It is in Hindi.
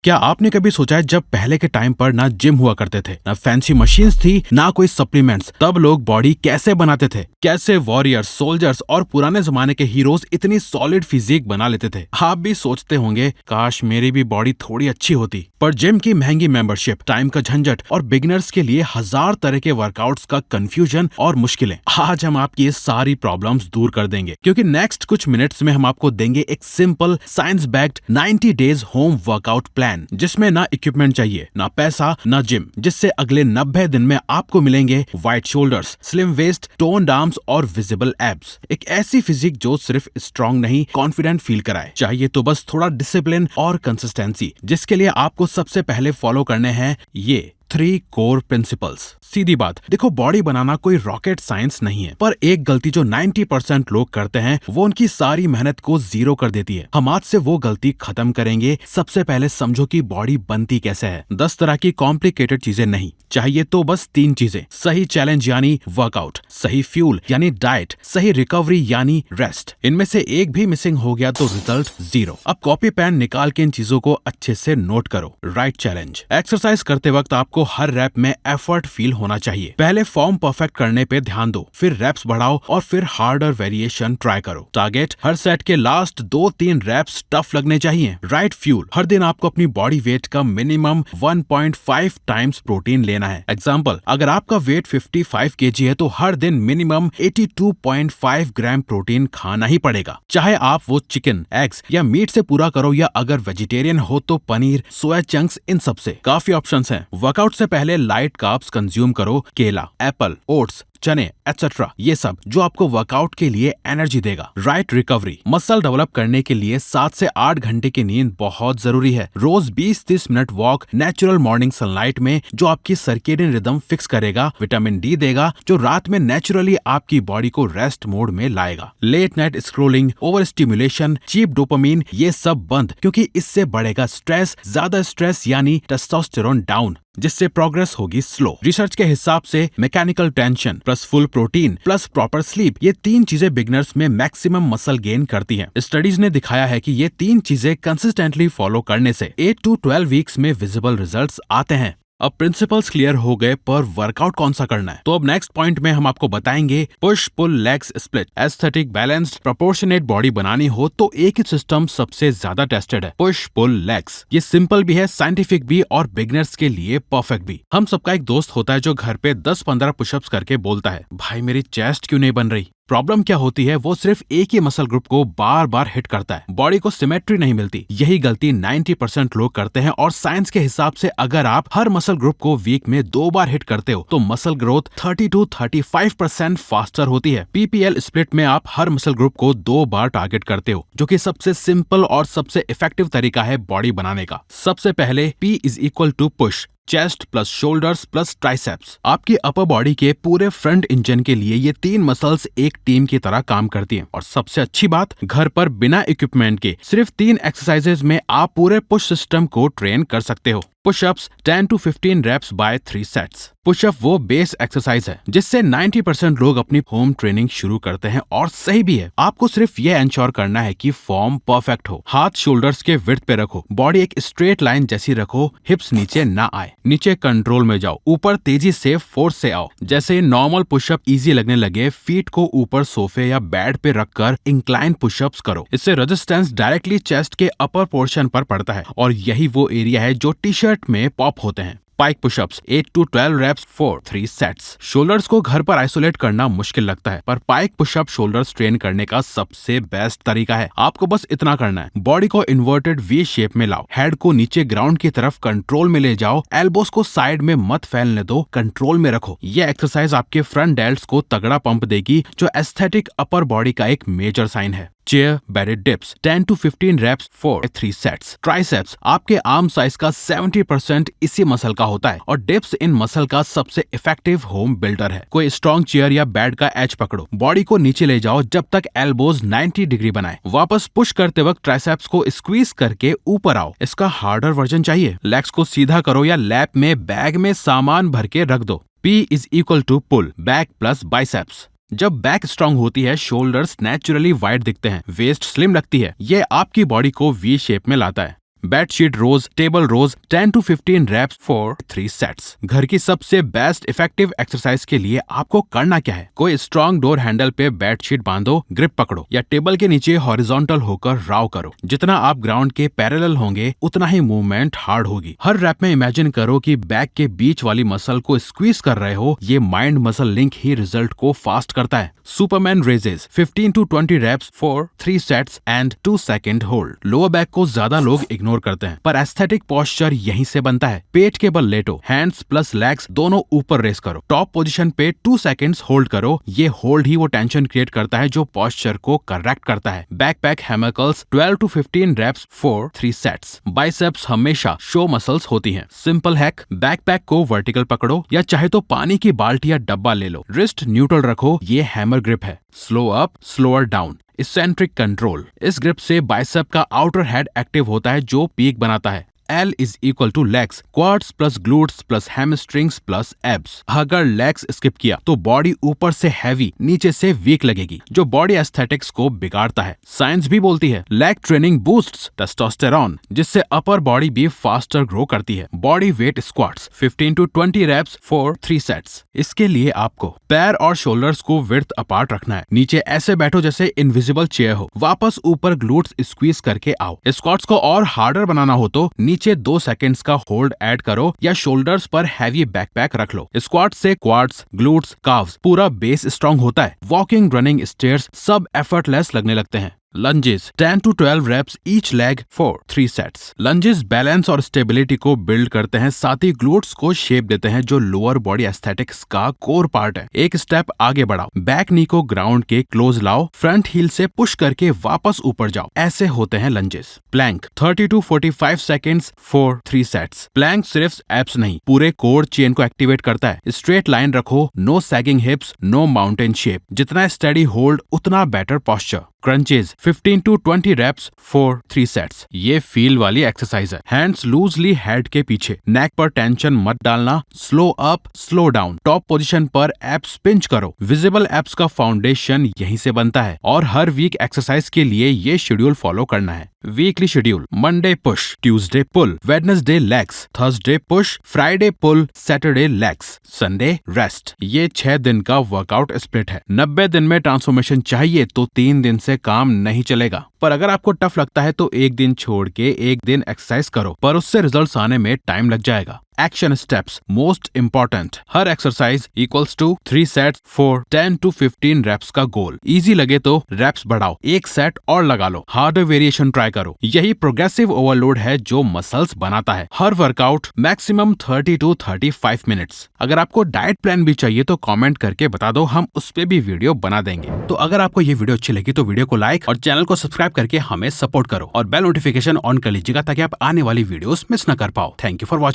क्या आपने कभी सोचा है जब पहले के टाइम पर ना जिम हुआ करते थे, ना फैंसी मशीन्स थी, ना कोई सप्लीमेंट्स, तब लोग बॉडी कैसे बनाते थे? कैसे वॉरियर्स, सोल्जर्स और पुराने जमाने के हीरोज इतनी सॉलिड फिजिक बना लेते थे? आप भी सोचते होंगे काश मेरी भी बॉडी थोड़ी अच्छी होती। पर जिम की महंगी मेंबरशिप, टाइम का झंझट और बिगिनर्स के लिए हजार तरह के वर्कआउट्स का कंफ्यूजन और मुश्किलें, आज हम आपकी ये सारी प्रॉब्लम्स दूर कर देंगे, क्योंकि नेक्स्ट कुछ मिनट्स में हम आपको देंगे एक simple science backed 90 days home workout plan, जिसमें ना इक्विपमेंट चाहिए, ना पैसा, ना जिम, जिससे अगले 90 दिन में आपको मिलेंगे wide shoulders, slim waist, toned arms और विजिबल एब्स। एक ऐसी फिजिक जो सिर्फ स्ट्रॉन्ग नहीं, कॉन्फिडेंट फील कराए। चाहिए तो बस थोड़ा डिसिप्लिन और कंसिस्टेंसी, जिसके लिए आपको सबसे पहले फॉलो करने हैं ये 3 कोर प्रिंसिपल्स। सीधी बात, देखो बॉडी बनाना कोई रॉकेट साइंस नहीं है, पर एक गलती जो 90% लोग करते हैं वो उनकी सारी मेहनत को जीरो कर देती है। हम आज से वो गलती खत्म करेंगे। सबसे पहले समझो कि बॉडी बनती कैसे है। 10 तरह की कॉम्प्लिकेटेड चीजें नहीं, चाहिए तो बस 3 चीजें। सही चैलेंज यानी वर्कआउट, सही फ्यूल यानी डाइट, सही रिकवरी यानी रेस्ट। इनमें से एक भी मिसिंग हो गया तो रिजल्ट जीरो। अब कॉपी पेन निकाल के इन चीजों को अच्छे से नोट करो। राइट चैलेंज, एक्सरसाइज करते वक्त आपको हर रैप में एफर्ट फील होना चाहिए। पहले फॉर्म परफेक्ट करने पे ध्यान दो, फिर रैप्स बढ़ाओ और फिर हार्डर वेरिएशन ट्राई करो। टारगेट, हर सेट के लास्ट 2-3 रैप्स टफ लगने चाहिए। राइट फ्यूल, हर दिन आपको अपनी बॉडी वेट का मिनिमम 1.5 टाइम्स प्रोटीन लेना है। एग्जाम्पल, अगर आपका वेट 55 kg है तो हर दिन मिनिमम 82.5 ग्राम प्रोटीन खाना ही पड़ेगा। चाहे आप वो चिकन, एग्स या मीट से पूरा करो, या अगर वेजिटेरियन हो तो पनीर, सोया चंक्स, इन सब से। काफी ऑप्शंस हैं। वर्कआउट से पहले लाइट कार्ब्स कंज्यूम करो, केला, एप्पल, ओट्स, चने एक्सेट्रा, ये सब जो आपको वर्कआउट के लिए एनर्जी देगा। राइट रिकवरी, मसल डेवलप करने के लिए 7 से 8 घंटे की नींद बहुत जरूरी है। रोज 20-30 minute walk, natural morning sunlight में, जो आपकी सर्केडियन रिदम फिक्स करेगा, विटामिन डी देगा, जो रात में नेचुरली आपकी बॉडी को रेस्ट मोड में लाएगा। Late night scrolling, over stimulation, cheap dopamine, ये सब बंद, क्योंकि इससे बढ़ेगा स्ट्रेस। ज्यादा स्ट्रेस यानी टेस्टोस्टेरोन डाउन, जिससे प्रोग्रेस होगी स्लो। रिसर्च के हिसाब से mechanical tension plus full protein plus proper sleep, ये 3 चीजें बिगिनर्स में मैक्सिमम मसल गेन करती हैं। स्टडीज ने दिखाया है कि ये 3 चीजें कंसिस्टेंटली फॉलो करने से 8 to 12 वीक्स में विजिबल रिजल्ट्स आते हैं। अब प्रिंसिपल्स क्लियर हो गए, पर वर्कआउट कौन सा करना है? तो अब नेक्स्ट पॉइंट में हम आपको बताएंगे push pull legs split. Aesthetic, balanced, proportionate body बनानी हो तो एक ही सिस्टम सबसे ज्यादा टेस्टेड है, पुश पुल लेग्स। ये सिंपल भी है, साइंटिफिक भी और बिगिनर्स के लिए परफेक्ट भी। हम सबका एक दोस्त होता है जो घर पे 10-15 पुशअप्स करके बोलता है, भाई मेरी चेस्ट क्यों नहीं बन रही? प्रॉब्लम क्या होती है, वो सिर्फ एक ही मसल ग्रुप को बार बार हिट करता है, बॉडी को सिमेट्री नहीं मिलती। यही गलती 90% लोग करते हैं, और साइंस के हिसाब से अगर आप हर मसल ग्रुप को वीक में 2 बार हिट करते हो तो मसल ग्रोथ 30 to 35% फास्टर होती है। पीपीएल स्प्लिट में आप हर मसल ग्रुप को 2 बार टारगेट करते हो, जो कि सबसे सिंपल और सबसे इफेक्टिव तरीका है बॉडी बनाने का। सबसे पहले P is equal to push, chest plus shoulders plus triceps. आपकी अपर बॉडी के पूरे फ्रंट इंजन के लिए ये 3 मसल्स एक टीम की तरह काम करती हैं। और सबसे अच्छी बात, घर पर बिना इक्विपमेंट के सिर्फ 3 एक्सरसाइजेज में आप पूरे पुश सिस्टम को ट्रेन कर सकते हो। Pushups 10 to 15 reps by 3 sets। Pushup वो बेस एक्सरसाइज है जिससे 90% लोग अपनी होम ट्रेनिंग शुरू करते हैं, और सही भी है। आपको सिर्फ ये इंश्योर करना है कि फॉर्म परफेक्ट हो। हाथ शोल्डर्स के विड्थ पे रखो, बॉडी एक स्ट्रेट लाइन जैसी रखो, हिप्स नीचे ना आए। नीचे कंट्रोल में जाओ, ऊपर तेजी से फोर्स से आओ। जैसे नॉर्मल पुशअप इजी लगने लगे, फीट को ऊपर सोफे या बेड पे रखकर इंक्लाइन पुशअप्स करो। इससे रेजिस्टेंस डायरेक्टली चेस्ट के अपर पोर्शन पर पड़ता है, और यही वो एरिया है जो टी शर्ट में पॉप होते हैं। Pike pushups 8 to 12 reps for 3 sets। Shoulders को घर पर आइसोलेट करना मुश्किल लगता है, पर पाइक पुशअप शोल्डर्स ट्रेन करने का सबसे बेस्ट तरीका है। आपको बस इतना करना है, बॉडी को इन्वर्टेड वी शेप में लाओ, हेड को नीचे ग्राउंड की तरफ कंट्रोल में ले जाओ, एल्बोस को साइड में मत फैलने दो, कंट्रोल में रखो। ये एक्सरसाइज आपके फ्रंट डेल्ट्स को तगड़ा पंप देगी, जो एस्थेटिक अपर बॉडी का एक मेजर साइन है। Chair bedded dips 10 to 15 reps for 3 sets। Triceps आपके आर्म साइज का 70% इसी मसल का होता है, और डिप्स इन मसल का सबसे इफेक्टिव होम बिल्डर है। कोई स्ट्रॉन्ग चेयर या बेड का एज पकड़ो, बॉडी को नीचे ले जाओ जब तक एल्बोज 90 डिग्री बनाए। वापस पुश करते वक्त ट्राइसेप्स को स्क्वीज करके ऊपर आओ। इसका हार्डर वर्जन चाहिए, लेग्स को सीधा करो या लैप में बैग में सामान भर के रख दो। P is equal to pull, back plus biceps. जब बैक स्ट्रांग होती है, शोल्डर्स नेचुरली वाइड दिखते हैं, वेस्ट स्लिम लगती है। ये आपकी बॉडी को वी शेप में लाता है। बेडशीट रोज, टेबल रोज, 10 to 15 reps for 3 sets। घर की सबसे बेस्ट इफेक्टिव एक्सरसाइज के लिए आपको करना क्या है? कोई स्ट्रॉन्ग डोर हैंडल पे बेडशीट बांधो, ग्रिप पकड़ो या टेबल के नीचे हॉरिजॉन्टल होकर राव करो। जितना आप ग्राउंड के पैरेलल होंगे उतना ही मूवमेंट हार्ड होगी। हर रैप में इमेजिन करो कि बैक के बीच वाली मसल को स्क्वीज कर रहे हो। ये माइंड मसल लिंक ही रिजल्ट को फास्ट करता है। Superman raises 15 to 20 reps for 3 sets and 2 second hold। Lower back को ज्यादा लोग इग्नोर करते हैं, पर एस्थेटिक पोस्चर यहीं से बनता है। पेट के बल लेटो, हैंड्स प्लस लेग्स दोनों ऊपर रेस करो, टॉप पोजीशन पे 2 seconds होल्ड करो। ये होल्ड ही वो टेंशन क्रिएट करता है जो पोस्चर को करेक्ट करता है। Backpack hammer curls 12 to 15 reps for 3 sets। Biceps हमेशा शो मसल्स होती हैं। सिंपल हैक, बैकपैक को वर्टिकल पकड़ो या चाहे तो पानी की बाल्टी या डब्बा ले लो, रिस्ट न्यूट्रल रखो। ये हैमर ग्रिप है। Slow up, slower down, eccentric control. इस ग्रिप से बाइसेप का आउटर हेड एक्टिव होता है जो पीक बनाता है। L is equal to legs, quads plus glutes plus hamstrings plus abs। अगर legs स्किप किया तो बॉडी ऊपर से हैवी, नीचे से वीक लगेगी, जो बॉडी एस्थेटिक्स को बिगाड़ता है। साइंस भी बोलती है लेग ट्रेनिंग बूस्ट्स टेस्टोस्टेरॉन, जिससे अपर बॉडी भी फास्टर ग्रो करती है। Body weight squats 15 to 20 reps for 3 sets। इसके लिए आपको पैर और शोल्डर्स को विड्थ अपार्ट रखना है। नीचे ऐसे बैठो जैसे इनविजिबल चेयर हो। वापस ऊपर ग्लूट्स स्क्वीज करके आओ। स्क्वाट्स को और हार्डर बनाना हो तो नीचे 2 सेकंड्स का होल्ड ऐड करो या शोल्डर्स पर हैवी बैकपैक रख लो। स्क्वाट से क्वाड्स, ग्लूट्स, काव्स पूरा बेस स्ट्रांग होता है। वॉकिंग, रनिंग, स्टेयर्स सब एफर्टलेस लगने लगते हैं। Lunges 10 to 12 reps each leg for 3 sets। Lunges balance और स्टेबिलिटी को बिल्ड करते हैं, साथ ही ग्लूट्स को शेप देते हैं जो लोअर बॉडी एस्थेटिक्स का कोर पार्ट है। एक स्टेप आगे बढ़ाओ, बैक नी को ग्राउंड के क्लोज लाओ, फ्रंट हील से पुश करके वापस ऊपर जाओ। ऐसे होते हैं lunges. Plank 30 to 45 seconds for 3 sets। Plank सिर्फ एब्स नहीं, पूरे कोर चेन को एक्टिवेट करता है। स्ट्रेट लाइन रखो, no sagging hips, no mountain shape. जितना स्टडी होल्ड उतना better posture. Crunches 15 to 20 reps for 3 sets। ये फील वाली एक्सरसाइज है। हैंड्स लूजली हेड के पीछे, नेक पर टेंशन मत डालना। Slow up, slow down, top position पर एब्स पिंच करो। विजिबल एब्स का फाउंडेशन यहीं से बनता है और हर वीक एक्सरसाइज के लिए ये शेड्यूल फॉलो करना है। Weekly schedule: Monday push, Tuesday pull, Wednesday legs, Thursday push, Friday pull, Saturday legs, Sunday rest. ये 6 दिन का वर्कआउट स्प्लिट है। 90 दिन में ट्रांसफॉर्मेशन चाहिए तो 3 दिन से काम नहीं चलेगा। पर अगर आपको टफ लगता है तो एक दिन छोड़ के एक दिन एक्सरसाइज करो, पर उससे रिजल्ट्स आने में टाइम लग जाएगा। Action steps most important. हर exercise equals to 3 sets for 10 to 15 reps का गोल। इजी लगे तो रेप्स बढ़ाओ, एक सेट और लगा लो, हार्डर वेरिएशन ट्राई करो। यही प्रोग्रेसिव ओवरलोड है जो मसल्स बनाता है। हर वर्कआउट मैक्सिमम 30 to 35 मिनट्स। अगर आपको डाइट प्लान भी चाहिए तो कमेंट करके बता दो, हम उस पे भी वीडियो बना देंगे। तो अगर आपको ये वीडियो अच्छी लगी तो वीडियो को लाइक और चैनल को सब्सक्राइब करके हमें सपोर्ट करो और बेल नोटिफिकेशन ऑन कर लीजिएगा ताकि आप आने वाली वीडियोस मिस न कर पाओ। Thank you for watching.